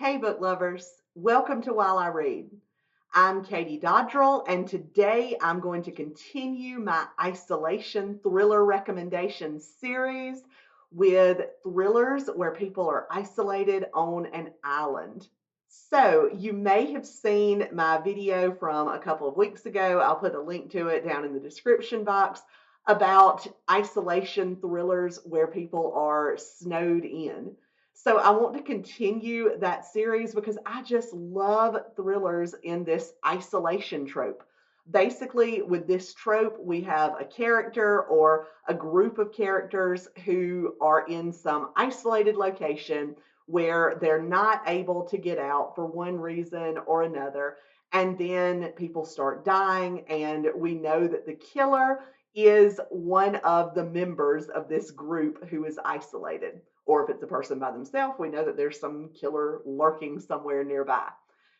Hey, book lovers, welcome to While I Read. I'm Katie Dodrell, and today I'm going to continue my isolation thriller recommendation series with thrillers where people are isolated on an island. So, you may have seen my video from a couple of weeks ago. I'll put a link to it down in the description box about isolation thrillers where people are snowed in. So I want to continue that series because I just love thrillers in this isolation trope. Basically, with this trope, we have a character or a group of characters who are in some isolated location where they're not able to get out for one reason or another. And then people start dying, and we know that the killer is one of the members of this group who is isolated. Or if it's a person by themselves, we know that there's some killer lurking somewhere nearby.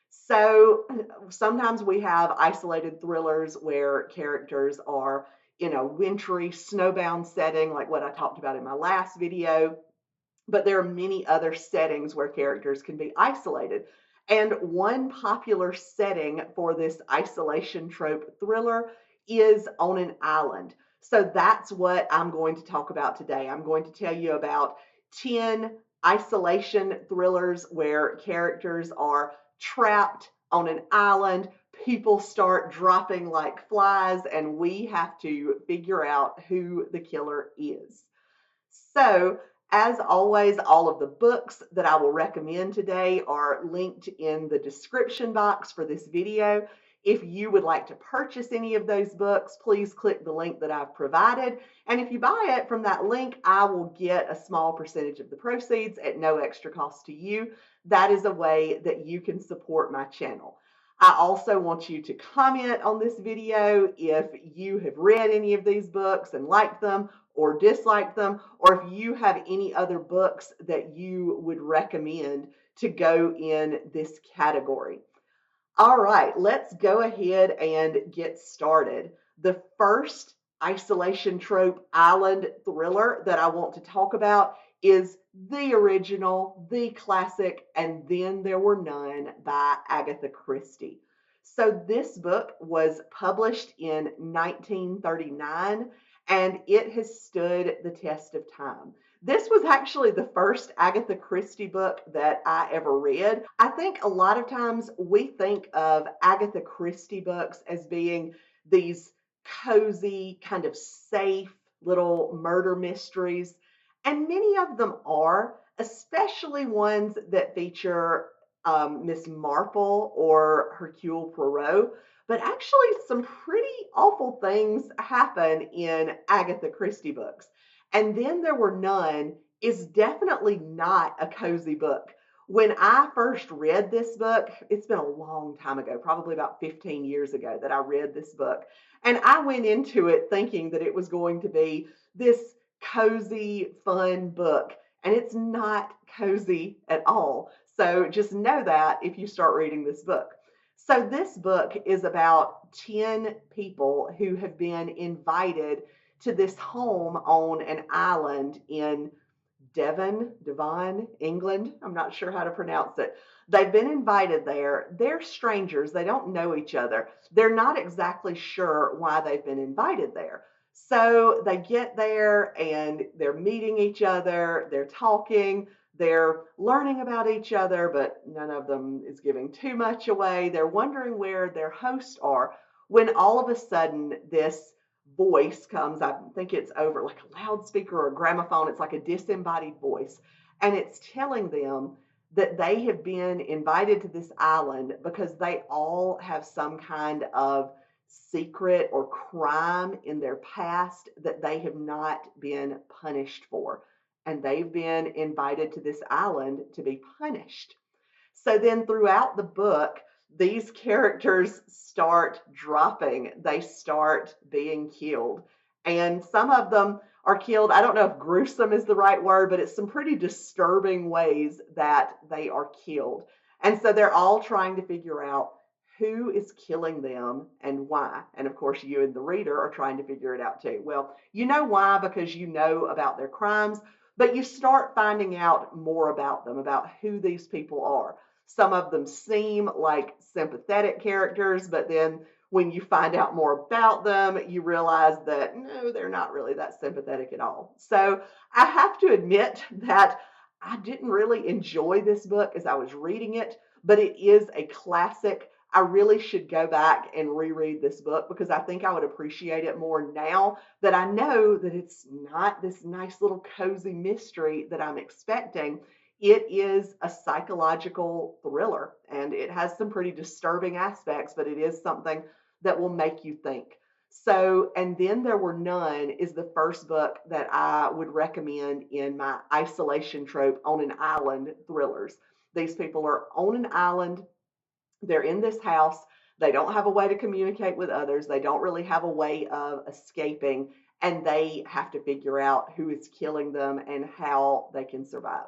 So sometimes we have isolated thrillers where characters are in a wintry, snowbound setting, like what I talked about in my last video. But there are many other settings where characters can be isolated. And one popular setting for this isolation trope thriller is on an island. So that's what I'm going to talk about today. I'm going to tell you about 10 isolation thrillers where characters are trapped on an island. People start dropping like flies, and we have to figure out who the killer is. So, as always, all of the books that I will recommend today are linked in the description box for this video. If you would like to purchase any of those books, please click the link that I've provided. And if you buy it from that link, I will get a small percentage of the proceeds at no extra cost to you. That is a way that you can support my channel. I also want you to comment on this video if you have read any of these books and liked them or dislike them, or if you have any other books that you would recommend to go in this category. All right, let's go ahead and get started. The first isolation trope island thriller that I want to talk about is the original, the classic, And Then There Were None by Agatha Christie. So this book was published in 1939 and it has stood the test of time. This was actually the first Agatha Christie book that I ever read. I think a lot of times we think of Agatha Christie books as being these cozy, kind of safe little murder mysteries, and many of them are, especially ones that feature Miss Marple or Hercule Poirot. But actually, some pretty awful things happen in Agatha Christie books. And Then There Were None is definitely not a cozy book. When I first read this book, it's been a long time ago, probably about 15 years ago that I read this book. And I went into it thinking that it was going to be this cozy, fun book. And it's not cozy at all. So just know that if you start reading this book. So, this book is about 10 people who have been invited to this home on an island in Devon, England. I'm not sure how to pronounce it. They've been invited there. They're strangers. They don't know each other. They're not exactly sure why they've been invited there. So they get there and they're meeting each other. They're talking. They're learning about each other, but none of them is giving too much away. They're wondering where their hosts are when all of a sudden this voice comes. I think it's over like a loudspeaker or a gramophone. It's like a disembodied voice. And it's telling them that they have been invited to this island because they all have some kind of secret or crime in their past that they have not been punished for. And they've been invited to this island to be punished. So then throughout the book, these characters start dropping, they start being killed. And some of them are killed. I don't know if gruesome is the right word, but it's some pretty disturbing ways that they are killed. And so they're all trying to figure out who is killing them and why. And of course, you and the reader are trying to figure it out too. Well, you know why because you know about their crimes, but you start finding out more about them, about who these people are. Some of them seem like sympathetic characters, but then when you find out more about them, you realize that no, they're not really that sympathetic at all. So I have to admit that I didn't really enjoy this book as I was reading it, but it is a classic. I really should go back and reread this book because I think I would appreciate it more now that I know that it's not this nice little cozy mystery that I'm expecting. It is a psychological thriller and it has some pretty disturbing aspects, but it is something that will make you think. So, and then There Were None is the first book that I would recommend in my isolation trope on an island thrillers. These people are on an island, they're in this house, they don't have a way to communicate with others, they don't really have a way of escaping, and they have to figure out who is killing them and how they can survive.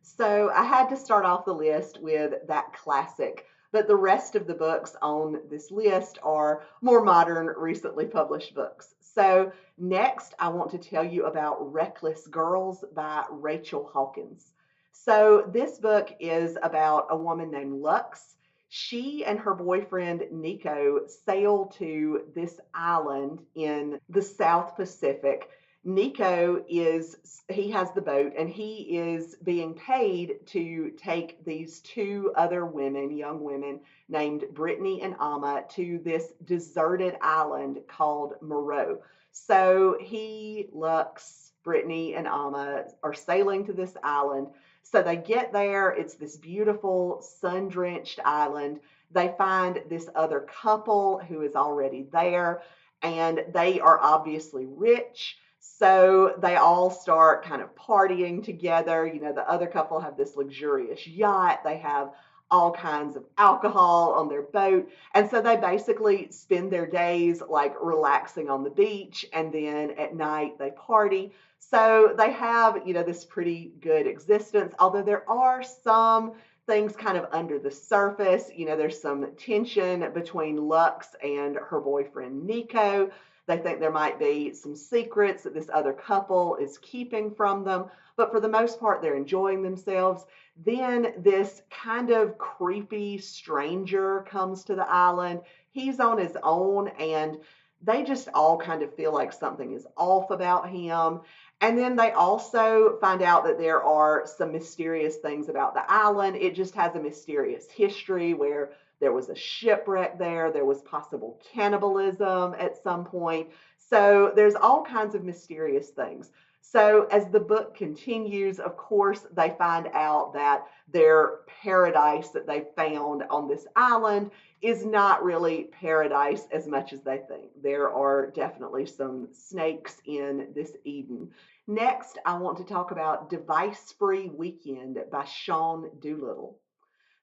So I had to start off the list with that classic, but the rest of the books on this list are more modern, recently published books. So next, I want to tell you about Reckless Girls by Rachel Hawkins. So this book is about a woman named Lux. She and her boyfriend Nico sail to this island in the South Pacific. He has the boat and he is being paid to take these two other women, young women named Brittany and Amma, to this deserted island called Moreau. So he, Lux, Brittany, and Amma are sailing to this island. So they get there. It's this beautiful sun drenched island. They find this other couple who is already there, and they are obviously rich. So they all start kind of partying together. You know, the other couple have this luxurious yacht. They have all kinds of alcohol on their boat. And so they basically spend their days like relaxing on the beach. And then at night they party. So they have, you know, this pretty good existence, although there are some things kind of under the surface. You know, there's some tension between Lux and her boyfriend, Nico. They think there might be some secrets that this other couple is keeping from them, but for the most part, they're enjoying themselves. Then this kind of creepy stranger comes to the island. He's on his own, and they just all kind of feel like something is off about him. And then they also find out that there are some mysterious things about the island. It just has a mysterious history where there was a shipwreck there. There was possible cannibalism at some point. So there's all kinds of mysterious things. So as the book continues, of course, they find out that their paradise that they found on this island is not really paradise as much as they think. There are definitely some snakes in this Eden. Next, I want to talk about Device Free Weekend by Sean Doolittle.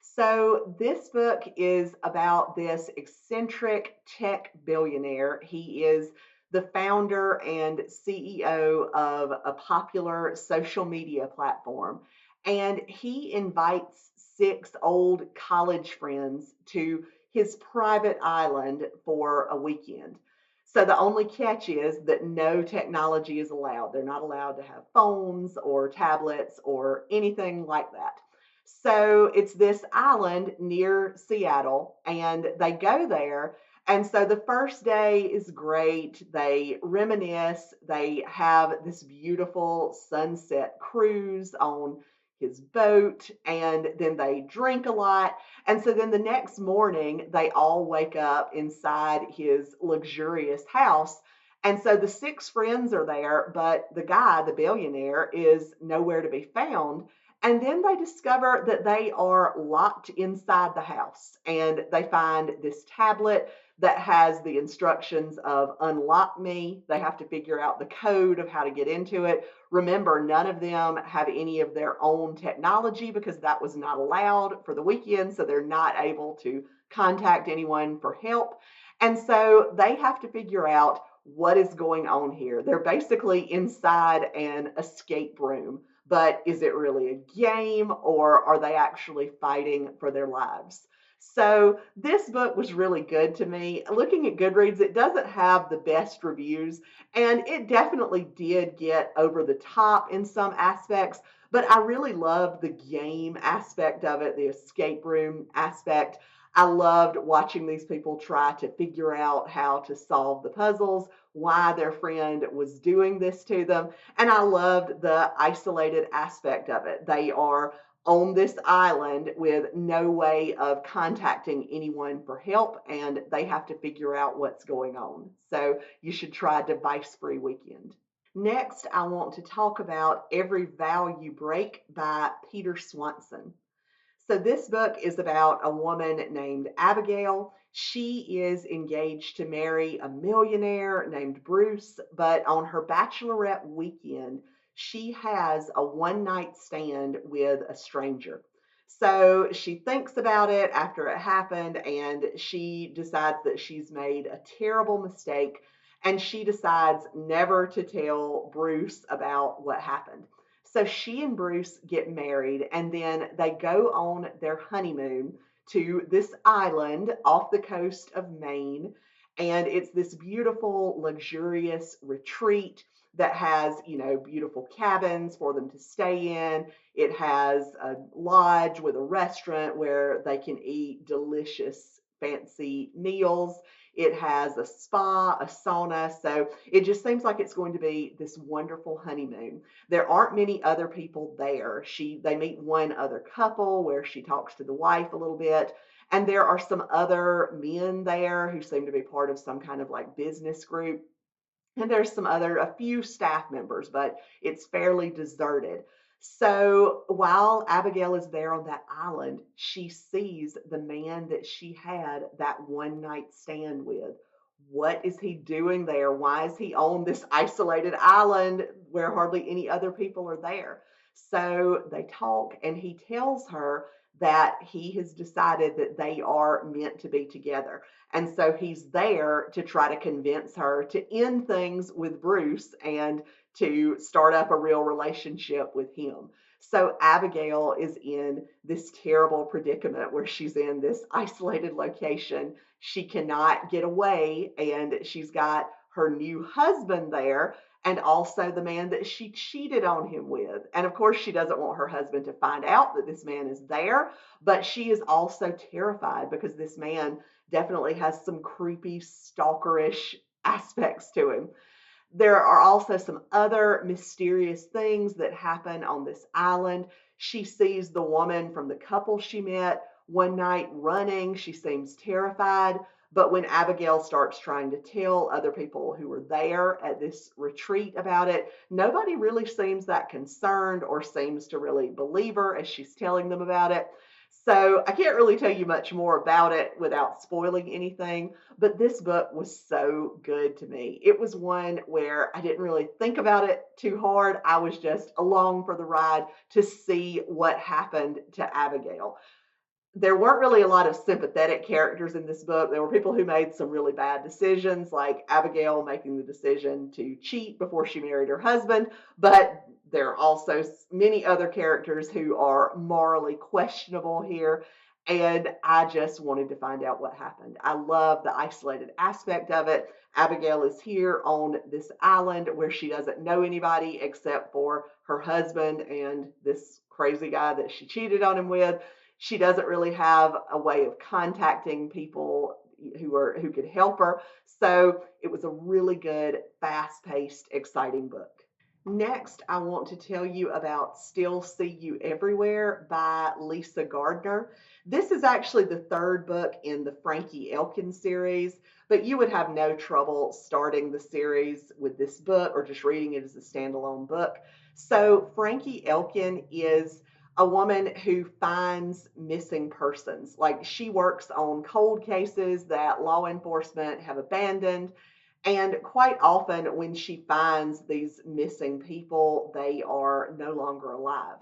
So, this book is about this eccentric tech billionaire. He is the founder and CEO of a popular social media platform, and he invites six old college friends to his private island for a weekend. So, the only catch is that no technology is allowed. They're not allowed to have phones or tablets or anything like that. So it's this island near Seattle, and they go there. And so the first day is great. They reminisce. They have this beautiful sunset cruise on his boat, and then they drink a lot. And so then the next morning, they all wake up inside his luxurious house. And so the six friends are there, but the guy, the billionaire, is nowhere to be found. And then they discover that they are locked inside the house and they find this tablet that has the instructions of unlock me. They have to figure out the code of how to get into it. Remember, none of them have any of their own technology because that was not allowed for the weekend. So they're not able to contact anyone for help. And so they have to figure out what is going on here. They're basically inside an escape room, but is it really a game or are they actually fighting for their lives? So this book was really good to me. Looking at Goodreads, it doesn't have the best reviews, and it definitely did get over the top in some aspects, But I really loved the game aspect of it, the escape room aspect. I loved watching these people try to figure out how to solve the puzzles, why their friend was doing this to them. And I loved the isolated aspect of it. They are on this island with no way of contacting anyone for help, and they have to figure out what's going on. So you should try Device Free Weekend. Next, I want to talk about Every Vow You Break by Peter Swanson. So, this book is about a woman named Abigail. She is engaged to marry a millionaire named Bruce, but on her bachelorette weekend, she has a one night stand with a stranger. So she thinks about it after it happened and she decides that she's made a terrible mistake and she decides never to tell Bruce about what happened. So she and Bruce get married and then they go on their honeymoon to this island off the coast of Maine. And it's this beautiful, luxurious retreat that has, beautiful cabins for them to stay in. It has a lodge with a restaurant where they can eat delicious, fancy meals. It has a spa, a sauna. So it just seems like it's going to be this wonderful honeymoon. There aren't many other people there. They meet one other couple where she talks to the wife a little bit. And there are some other men there who seem to be part of some kind of like business group. And there's a few staff members, but it's fairly deserted. So while Abigail is there on that island, she sees the man that she had that one night stand with. What is he doing there? Why is he on this isolated island where hardly any other people are there? So they talk, and he tells her that he has decided that they are meant to be together. And so he's there to try to convince her to end things with Bruce and to start up a real relationship with him. So Abigail is in this terrible predicament where she's in this isolated location. She cannot get away, and she's got her new husband there and also the man that she cheated on him with. And of course, she doesn't want her husband to find out that this man is there, but she is also terrified because this man definitely has some creepy, stalkerish aspects to him. There are also some other mysterious things that happen on this island. She sees the woman from the couple she met one night running. She seems terrified. But when Abigail starts trying to tell other people who were there at this retreat about it, nobody really seems that concerned or seems to really believe her as she's telling them about it. So I can't really tell you much more about it without spoiling anything, but this book was so good to me. It was one where I didn't really think about it too hard. I was just along for the ride to see what happened to Abigail. There weren't really a lot of sympathetic characters in this book. There were people who made some really bad decisions, like Abigail making the decision to cheat before she married her husband. But there are also many other characters who are morally questionable here. And I just wanted to find out what happened. I love the isolated aspect of it. Abigail is here on this island where she doesn't know anybody except for her husband and this crazy guy that she cheated on him with. She doesn't really have a way of contacting people who could help her. So it was a really good, fast-paced, exciting book. Next, I want to tell you about Still See You Everywhere by Lisa Gardner. This is actually the third book in the Frankie Elkin series, but you would have no trouble starting the series with this book or just reading it as a standalone book. So, Frankie Elkin is a woman who finds missing persons. Like she works on cold cases that law enforcement have abandoned. And quite often, when she finds these missing people, they are no longer alive.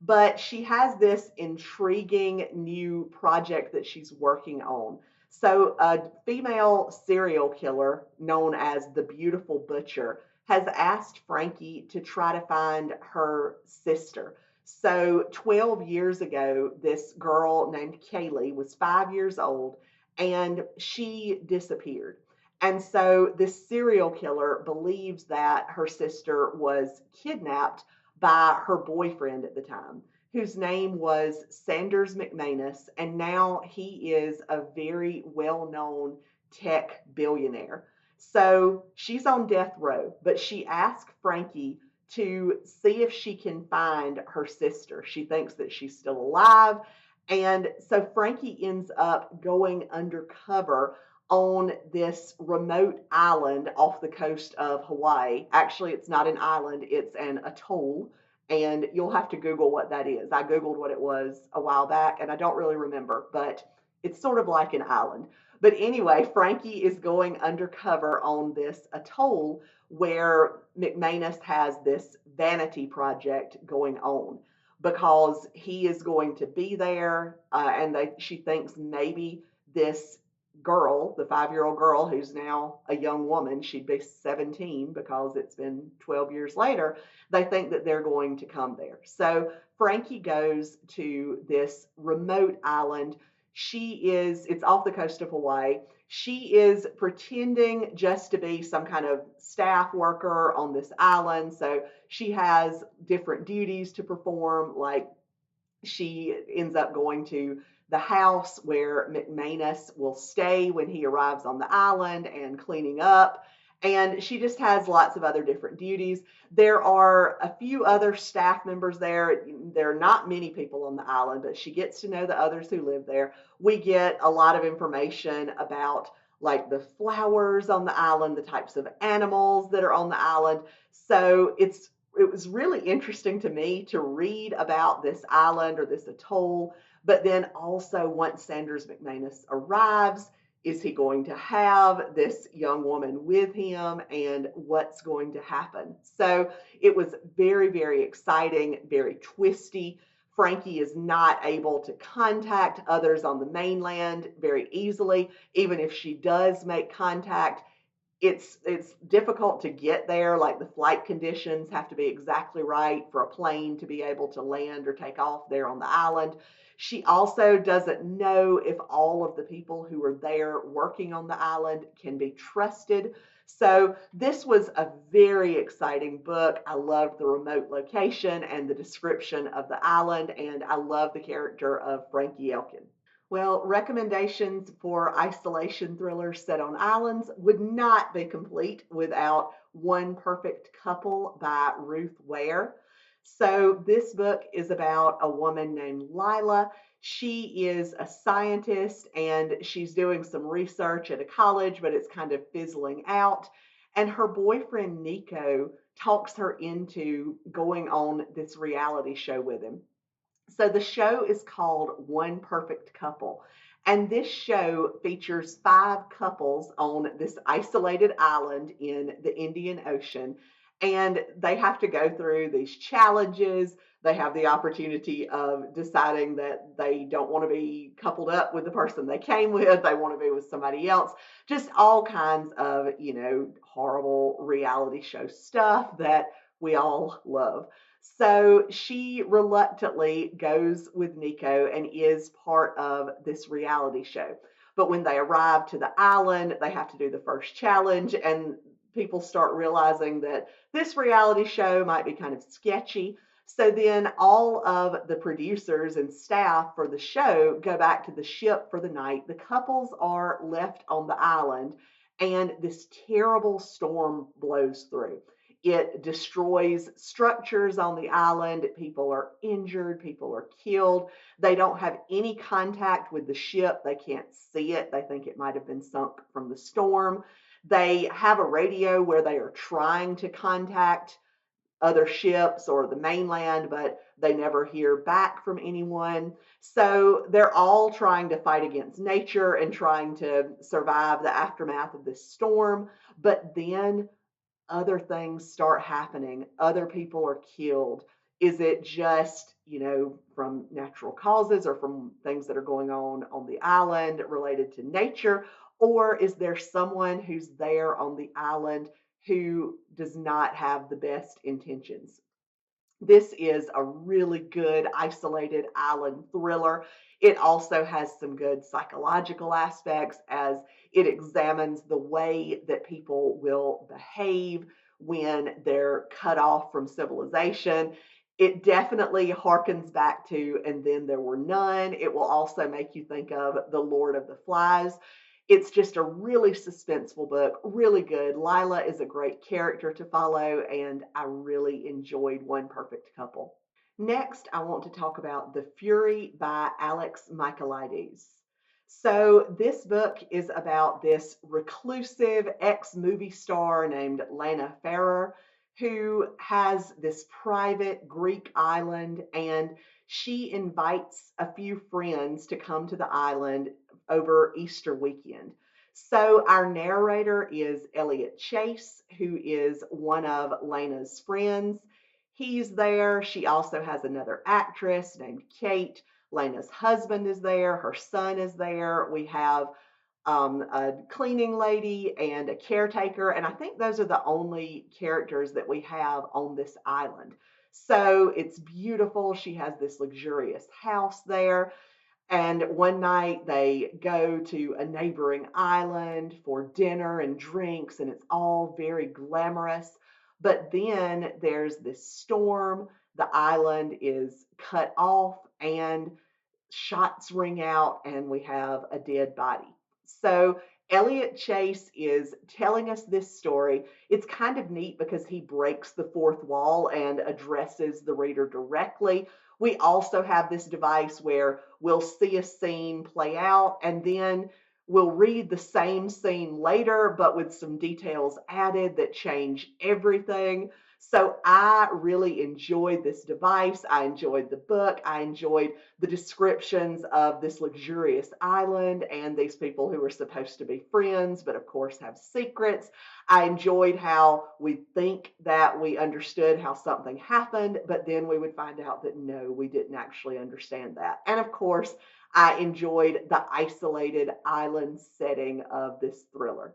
But she has this intriguing new project that she's working on. So, a female serial killer known as the Beautiful Butcher has asked Frankie to try to find her sister. So, 12 years ago, this girl named Kaylee was 5 years old and she disappeared. And so this serial killer believes that her sister was kidnapped by her boyfriend at the time, whose name was Sanders McManus, and now he is a very well known tech billionaire. So she's on death row, but she asked Frankie to see if she can find her sister. She thinks that she's still alive. And so Frankie ends up going undercover on this remote island off the coast of Hawaii. Actually, it's not an island, it's an atoll. And you'll have to Google what that is. I Googled what it was a while back and I don't really remember, but it's sort of like an island. But anyway, Frankie is going undercover on this atoll where McManus has this vanity project going on because he is going to be there, and she thinks maybe this girl, the 5-year-old girl who's now a young woman, she'd be 17 because it's been 12 years later, they think that they're going to come there. So Frankie goes to this remote island. It's off the coast of Hawaii. She is pretending just to be some kind of staff worker on this island. So she has different duties to perform, like she ends up going to the house where McManus will stay when he arrives on the island and cleaning up. And she just has lots of other different duties. There are a few other staff members there. There are not many people on the island, but she gets to know the others who live there. We get a lot of information about like the flowers on the island, the types of animals that are on the island. So it was really interesting to me to read about this island or this atoll, but then also once Sanders McManus arrives, is he going to have this young woman with him and what's going to happen? So it was very, very exciting, very twisty. Frankie is not able to contact others on the mainland very easily. Even if she does make contact, it's difficult to get there. Like the flight conditions have to be exactly right for a plane to be able to land or take off there on the island. She also doesn't know if all of the people who are there working on the island can be trusted. So this was a very exciting book. I loved the remote location and the description of the island, and I love the character of Frankie Elkin. Well, recommendations for isolation thrillers set on islands would not be complete without One Perfect Couple by Ruth Ware. So, this book is about a woman named Lila. She is a scientist and she's doing some research at a college, but it's kind of fizzling out. And her boyfriend, Nico, talks her into going on this reality show with him. So the show is called One Perfect Couple. And this show features 5 couples on this isolated island in the Indian Ocean. And they have to go through these challenges. They have the opportunity of deciding that they don't want to be coupled up with the person they came with. They want to be with somebody else. Just all kinds of, horrible reality show stuff that we all love. So she reluctantly goes with Nico and is part of this reality show. But when they arrive to the island, they have to do the first challenge, and people start realizing that this reality show might be kind of sketchy. So then all of the producers and staff for the show go back to the ship for the night. The couples are left on the island, and this terrible storm blows through. It destroys structures on the island. People are injured. People are killed. They don't have any contact with the ship. They can't see it. They think it might have been sunk from the storm. They have a radio where they are trying to contact other ships or the mainland, but they never hear back from anyone. So they're all trying to fight against nature and trying to survive the aftermath of this storm. But then other things start happening, other people are killed. Is it just, from natural causes or from things that are going on the island related to nature? Or is there someone who's there on the island who does not have the best intentions? This is a really good isolated island thriller. It also has some good psychological aspects as it examines the way that people will behave when they're cut off from civilization. It definitely harkens back to And Then There Were None. It will also make you think of The Lord of the Flies. It's just a really suspenseful book, really good. Lila is a great character to follow, and I really enjoyed One Perfect Couple. Next, I want to talk about The Fury by Alex Michaelides. So, this book is about this reclusive ex movie star named Lana Farrer who has this private Greek island, and she invites a few friends to come to the island over Easter weekend. So our narrator is Elliot Chase, who is one of Lana's friends. He's there. She also has another actress named Kate. Lana's husband is there. Her son is there. We have a cleaning lady and a caretaker. And I think those are the only characters that we have on this island. So it's beautiful. She has this luxurious house there. And one night they go to a neighboring island for dinner and drinks, and it's all very glamorous. But then there's this storm. The island is cut off, and shots ring out, and we have a dead body. So Elliot Chase is telling us this story. It's kind of neat because he breaks the fourth wall and addresses the reader directly. We also have this device where we'll see a scene play out and then we'll read the same scene later, but with some details added that change everything. So I really enjoyed this device. I enjoyed the book. I enjoyed the descriptions of this luxurious island and these people who are supposed to be friends, but of course have secrets. I enjoyed how we think that we understood how something happened, but then we would find out that no, we didn't actually understand that. And of course, I enjoyed the isolated island setting of this thriller.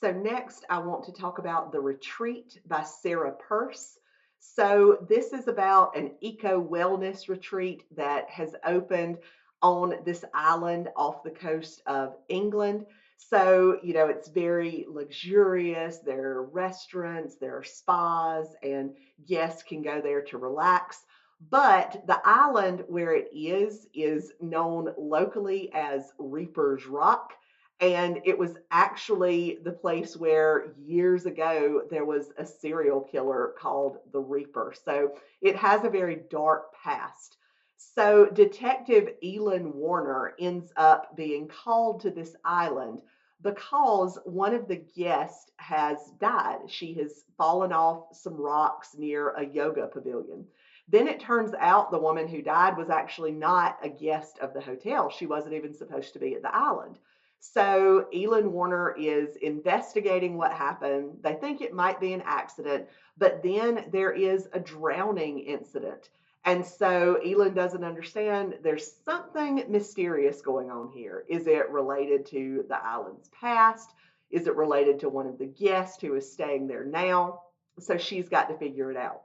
So, next, I want to talk about The Retreat by Sarah Peirce. So, this is about an eco wellness retreat that has opened on this island off the coast of England. So, it's very luxurious. There are restaurants, there are spas, and guests can go there to relax. But the island where it is known locally as Reaper's Rock. And it was actually the place where years ago there was a serial killer called the Reaper. So it has a very dark past. So Detective Elin Warner ends up being called to this island because one of the guests has died. She has fallen off some rocks near a yoga pavilion. Then it turns out the woman who died was actually not a guest of the hotel. She wasn't even supposed to be at the island. So Elin Warner is investigating what happened. They think it might be an accident, but then there is a drowning incident. And so Elin doesn't understand there's something mysterious going on here. Is it related to the island's past? Is it related to one of the guests who is staying there now? So she's got to figure it out.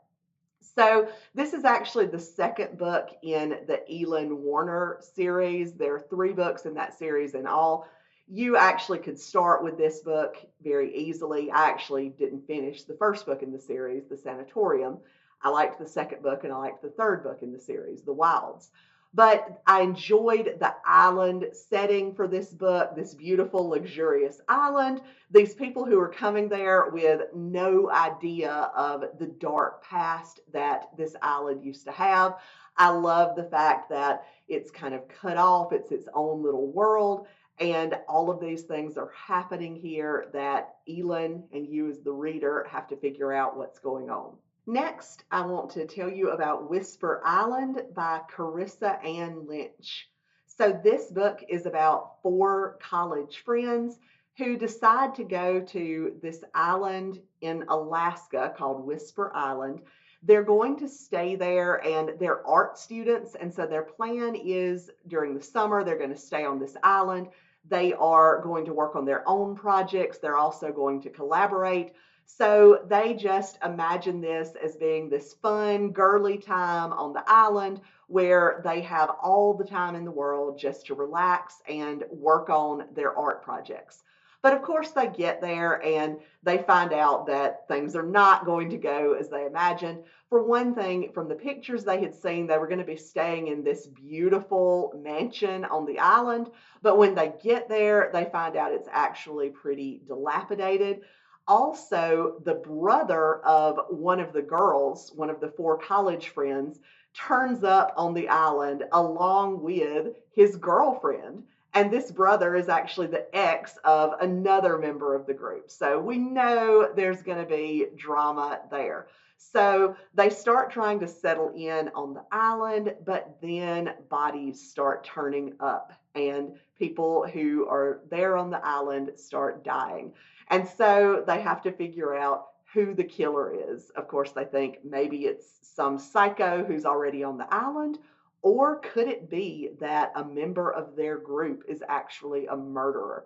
So this is actually the second book in the Elin Warner series. There are three books in that series in all. You actually could start with this book very easily. I actually didn't finish the first book in the series, The Sanatorium. I liked the second book and I liked the third book in the series, The Wilds. But I enjoyed the island setting for this book, this beautiful, luxurious island. These people who are coming there with no idea of the dark past that this island used to have. I love the fact that it's kind of cut off, it's its own little world. And all of these things are happening here that Elin and you, as the reader, have to figure out what's going on. Next, I want to tell you about Whisper Island by Carissa Ann Lynch. So, this book is about four college friends who decide to go to this island in Alaska called Whisper Island. They're going to stay there and they're art students. And so, their plan is during the summer, they're going to stay on this island. They are going to work on their own projects, they're also going to collaborate. So they just imagine this as being this fun, girly time on the island where they have all the time in the world just to relax and work on their art projects. But of course, they get there and they find out that things are not going to go as they imagined. For one thing, from the pictures they had seen, they were going to be staying in this beautiful mansion on the island. But when they get there, they find out it's actually pretty dilapidated. Also, the brother of one of the girls, one of the four college friends, turns up on the island along with his girlfriend. And this brother is actually the ex of another member of the group. So we know there's going to be drama there. So they start trying to settle in on the island, but then bodies start turning up and people who are there on the island start dying. And so they have to figure out who the killer is. Of course, they think maybe it's some psycho who's already on the island, or could it be that a member of their group is actually a murderer?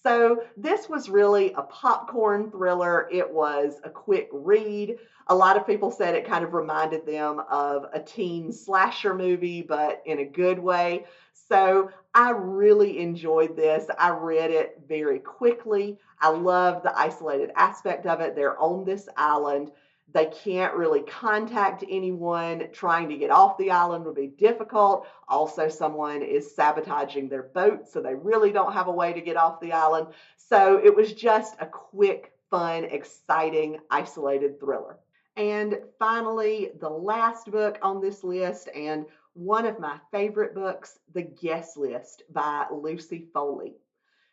So, this was really a popcorn thriller. It was a quick read. A lot of people said it kind of reminded them of a teen slasher movie, but in a good way. So, I really enjoyed this. I read it very quickly. I love the isolated aspect of it. They're on this island. They can't really contact anyone. Trying to get off the island would be difficult. Also, someone is sabotaging their boat, so they really don't have a way to get off the island. So it was just a quick, fun, exciting, isolated thriller. And finally, the last book on this list, and one of my favorite books, The Guest List by Lucy Foley.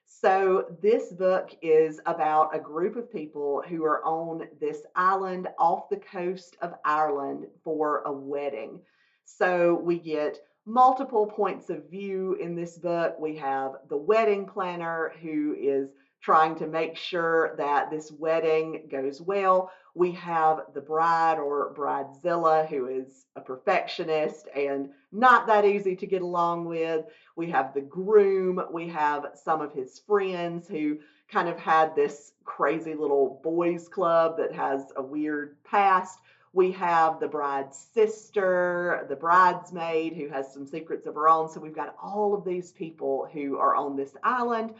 So, this book is about a group of people who are on this island off the coast of Ireland for a wedding. So, we get multiple points of view in this book. We have the wedding planner who is trying to make sure that this wedding goes well. We have the bride or bridezilla who is a perfectionist and not that easy to get along with. We have the groom. We have some of his friends who kind of had this crazy little boys club that has a weird past. We have the bride's sister, the bridesmaid who has some secrets of her own. So we've got all of these people who are on this island.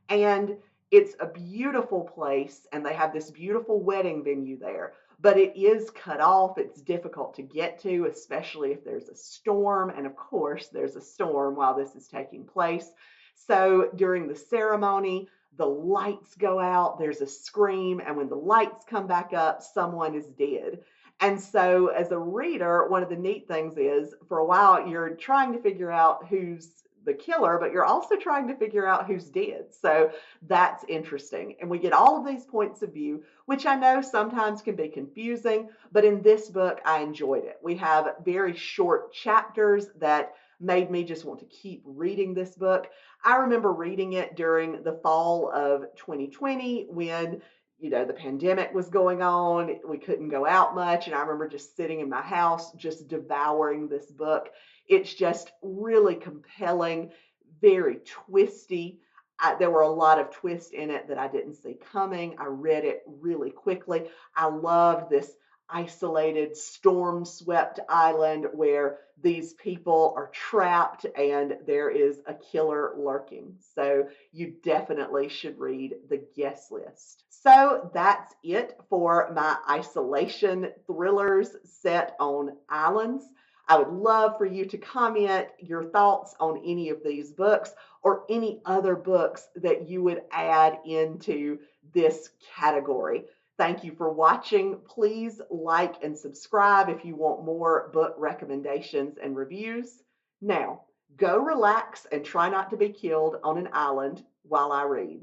And it's a beautiful place, and they have this beautiful wedding venue there. But it is cut off. It's difficult to get to, especially if there's a storm. And of course, there's a storm while this is taking place. So during the ceremony, the lights go out, there's a scream, and when the lights come back up, someone is dead. And so, as a reader, one of the neat things is for a while you're trying to figure out who's the killer, but you're also trying to figure out who's dead. So that's interesting. And we get all of these points of view, which I know sometimes can be confusing, but in this book, I enjoyed it. We have very short chapters that made me just want to keep reading this book. I remember reading it during the fall of 2020 when the pandemic was going on. We couldn't go out much. And I remember just sitting in my house, just devouring this book. It's just really compelling, very twisty. There were a lot of twists in it that I didn't see coming. I read it really quickly. I loved this isolated, storm swept island where these people are trapped and there is a killer lurking. So you definitely should read The Guest List. So that's it for my isolation thrillers set on islands. I would love for you to comment your thoughts on any of these books or any other books that you would add into this category. Thank you for watching. Please like and subscribe if you want more book recommendations and reviews. Now, go relax and try not to be killed on an island while I read.